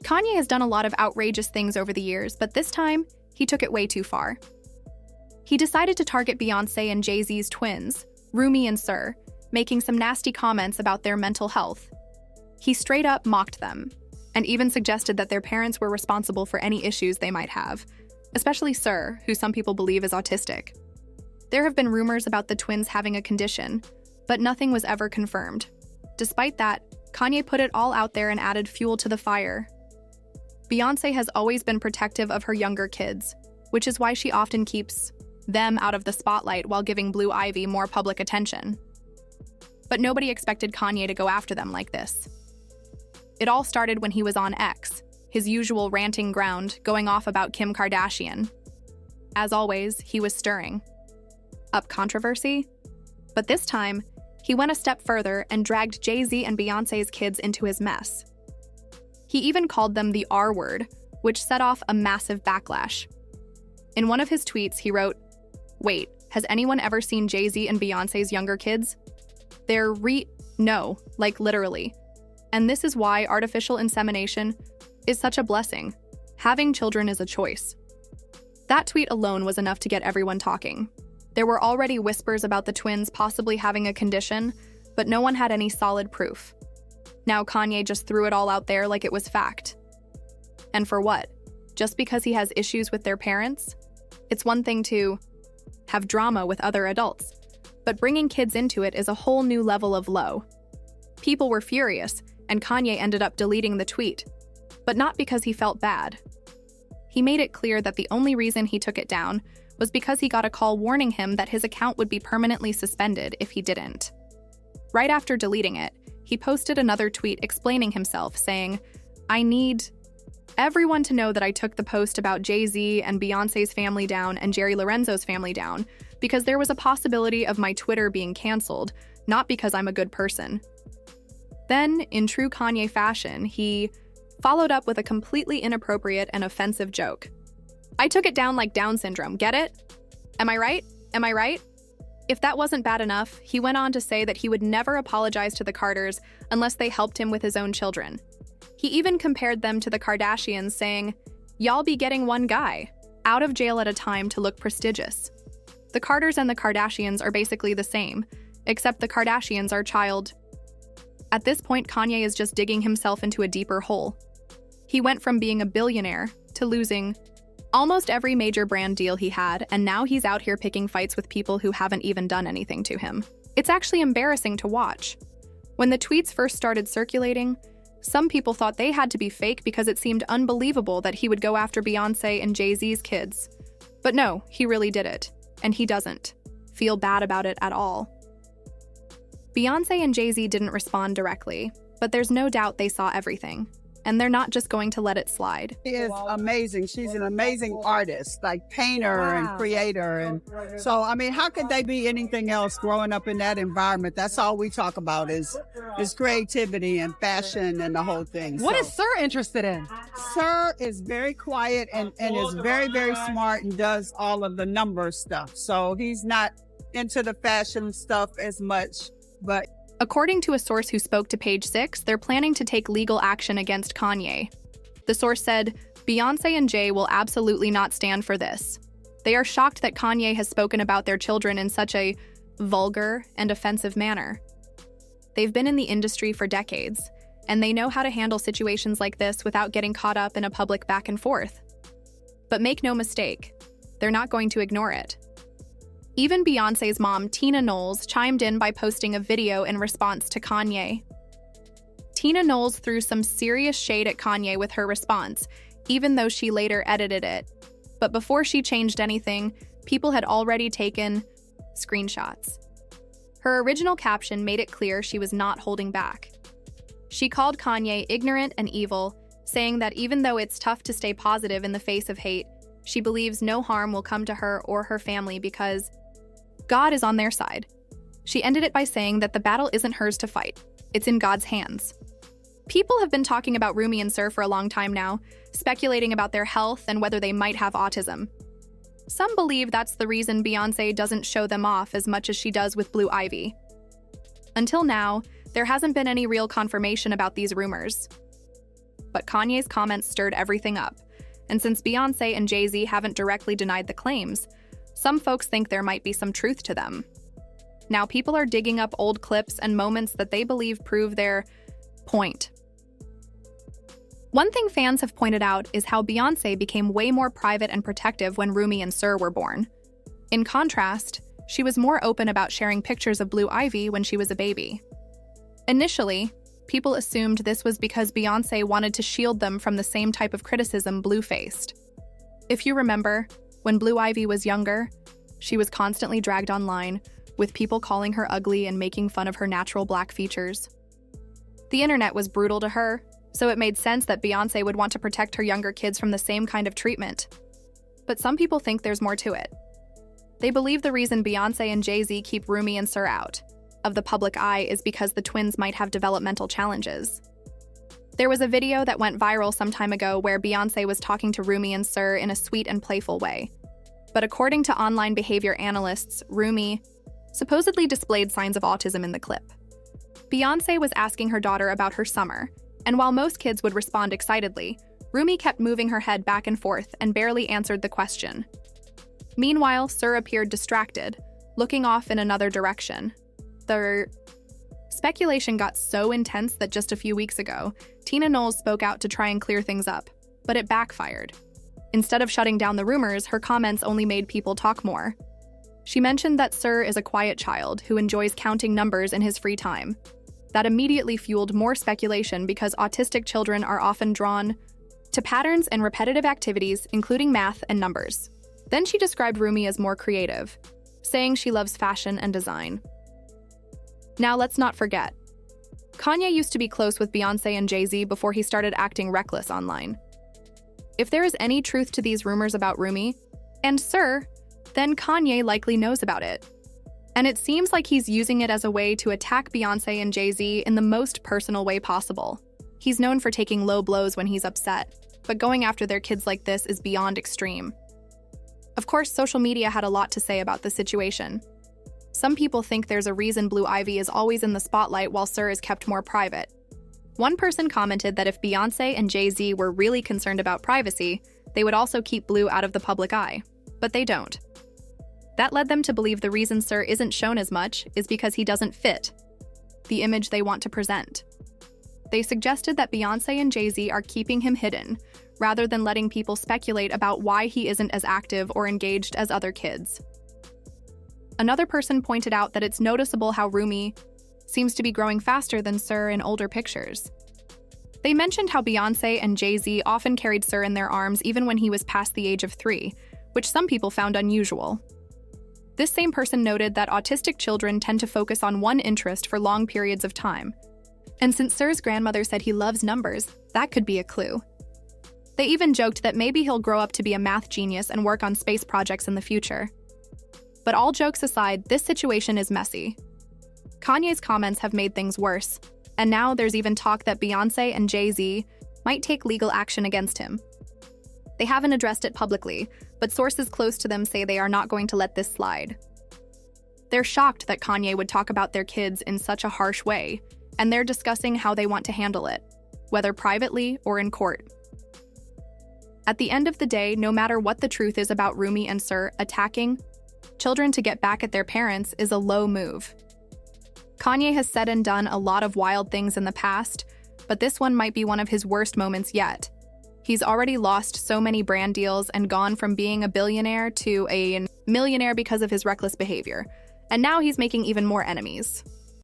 Kanye has done a lot of outrageous things over the years, but this time, he took it way too far. He decided to target Beyoncé and Jay-Z's twins, Rumi and Sir, making some nasty comments about their mental health. He straight up mocked them, and even suggested that their parents were responsible for any issues they might have, especially Sir, who some people believe is autistic. There have been rumors about the twins having a condition, but nothing was ever confirmed. Despite that, Kanye put it all out there and added fuel to the fire. Beyoncé has always been protective of her younger kids, which is why she often keeps them out of the spotlight while giving Blue Ivy more public attention. But nobody expected Kanye to go after them like this. It all started when he was on X, his usual ranting ground, going off about Kim Kardashian. As always, he was stirring up controversy, but this time, he went a step further and dragged Jay-Z and Beyoncé's kids into his mess. He even called them the R word, which set off a massive backlash. In one of his tweets, he wrote, "Wait, has anyone ever seen Jay-Z and Beyoncé's younger kids? They're no, like literally. And this is why artificial insemination is such a blessing. Having children is a choice." That tweet alone was enough to get everyone talking. There were already whispers about the twins possibly having a condition, but no one had any solid proof. Now Kanye just threw it all out there like it was fact. And for what? Just because he has issues with their parents? It's one thing to have drama with other adults, but bringing kids into it is a whole new level of low. People were furious, and Kanye ended up deleting the tweet, but not because he felt bad. He made it clear that the only reason he took it down was because he got a call warning him that his account would be permanently suspended if he didn't. Right after deleting it, he posted another tweet explaining himself, saying, "I need everyone to know that I took the post about Jay-Z and Beyoncé's family down and Jerry Lorenzo's family down because there was a possibility of my Twitter being canceled, not because I'm a good person." Then, in true Kanye fashion, he followed up with a completely inappropriate and offensive joke. "I took it down like Down syndrome, get it? Am I right? Am I right?" If that wasn't bad enough, he went on to say that he would never apologize to the Carters unless they helped him with his own children. He even compared them to the Kardashians, saying, "Y'all be getting one guy out of jail at a time to look prestigious." The Carters and the Kardashians are basically the same, except the Kardashians are child. At this point, Kanye is just digging himself into a deeper hole. He went from being a billionaire to losing almost every major brand deal he had, and now he's out here picking fights with people who haven't even done anything to him. It's actually embarrassing to watch. When the tweets first started circulating, some people thought they had to be fake because it seemed unbelievable that he would go after Beyoncé and Jay-Z's kids. But no, he really did it, and he doesn't feel bad about it at all. Beyoncé and Jay-Z didn't respond directly, but there's no doubt they saw everything. And they're not just going to let it slide. She is amazing. She's an amazing artist, like painter and creator. And so, I mean, how could they be anything else growing up in that environment? That's all we talk about is creativity and fashion and the whole thing. What is Sir interested in? Sir is very quiet and is very, very smart and does all of the number stuff. So he's not into the fashion stuff as much, but according to a source who spoke to Page 6, they're planning to take legal action against Kanye. The source said, "Beyoncé and Jay will absolutely not stand for this. They are shocked that Kanye has spoken about their children in such a vulgar and offensive manner. They've been in the industry for decades, and they know how to handle situations like this without getting caught up in a public back and forth. But make no mistake, they're not going to ignore it." Even Beyoncé's mom, Tina Knowles, chimed in by posting a video in response to Kanye. Tina Knowles threw some serious shade at Kanye with her response, even though she later edited it. But before she changed anything, people had already taken screenshots. Her original caption made it clear she was not holding back. She called Kanye ignorant and evil, saying that even though it's tough to stay positive in the face of hate, she believes no harm will come to her or her family because God is on their side. She ended it by saying that the battle isn't hers to fight. It's in God's hands. People have been talking about Rumi and Sir for a long time now, speculating about their health and whether they might have autism. Some believe that's the reason Beyoncé doesn't show them off as much as she does with Blue Ivy. Until now, there hasn't been any real confirmation about these rumors. but Kanye's comments stirred everything up. And since Beyoncé and Jay-Z haven't directly denied the claims, some folks think there might be some truth to them. Now people are digging up old clips and moments that they believe prove their point. One thing fans have pointed out is how Beyoncé became way more private and protective when Rumi and Sir were born. In contrast, she was more open about sharing pictures of Blue Ivy when she was a baby. Initially, people assumed this was because Beyoncé wanted to shield them from the same type of criticism Blue faced. If you remember, when Blue Ivy was younger, she was constantly dragged online, with people calling her ugly and making fun of her natural black features. The internet was brutal to her, so it made sense that Beyoncé would want to protect her younger kids from the same kind of treatment. But some people think there's more to it. They believe the reason Beyoncé and Jay-Z keep Rumi and Sir out of the public eye is because the twins might have developmental challenges. There was a video that went viral some time ago where Beyoncé was talking to Rumi and Sir in a sweet and playful way. But according to online behavior analysts, Rumi supposedly displayed signs of autism in the clip. Beyoncé was asking her daughter about her summer, and while most kids would respond excitedly, Rumi kept moving her head back and forth and barely answered the question. Meanwhile, Sir appeared distracted, looking off in another direction. The speculation got so intense that just a few weeks ago, Tina Knowles spoke out to try and clear things up, but it backfired. Instead of shutting down the rumors, her comments only made people talk more. She mentioned that Sir is a quiet child who enjoys counting numbers in his free time. That immediately fueled more speculation because autistic children are often drawn to patterns and repetitive activities, including math and numbers. Then she described Rumi as more creative, saying she loves fashion and design. Now let's not forget, Kanye used to be close with Beyoncé and Jay-Z before he started acting reckless online. If there is any truth to these rumors about Rumi and Sir, then Kanye likely knows about it. And it seems like he's using it as a way to attack Beyoncé and Jay-Z in the most personal way possible. He's known for taking low blows when he's upset, but going after their kids like this is beyond extreme. Of course, social media had a lot to say about the situation. Some people think there's a reason Blue Ivy is always in the spotlight while Sir is kept more private. One person commented that if Beyoncé and Jay-Z were really concerned about privacy, they would also keep Blue out of the public eye. But they don't. That led them to believe the reason Sir isn't shown as much is because he doesn't fit the image they want to present. They suggested that Beyoncé and Jay-Z are keeping him hidden, rather than letting people speculate about why he isn't as active or engaged as other kids. Another person pointed out that it's noticeable how Rumi seems to be growing faster than Sir in older pictures. They mentioned how Beyoncé and Jay-Z often carried Sir in their arms even when he was past the age of 3, which some people found unusual. This same person noted that autistic children tend to focus on one interest for long periods of time. And since Sir's grandmother said he loves numbers, that could be a clue. They even joked that maybe he'll grow up to be a math genius and work on space projects in the future. But all jokes aside, this situation is messy. Kanye's comments have made things worse, and now there's even talk that Beyoncé and Jay-Z might take legal action against him. They haven't addressed it publicly, but sources close to them say they are not going to let this slide. They're shocked that Kanye would talk about their kids in such a harsh way, and they're discussing how they want to handle it, whether privately or in court. At the end of the day, no matter what the truth is about Rumi and Sir, attacking children to get back at their parents is a low move. Kanye has said and done a lot of wild things in the past, but this one might be one of his worst moments yet. He's already lost so many brand deals and gone from being a billionaire to a millionaire because of his reckless behavior, and now he's making even more enemies.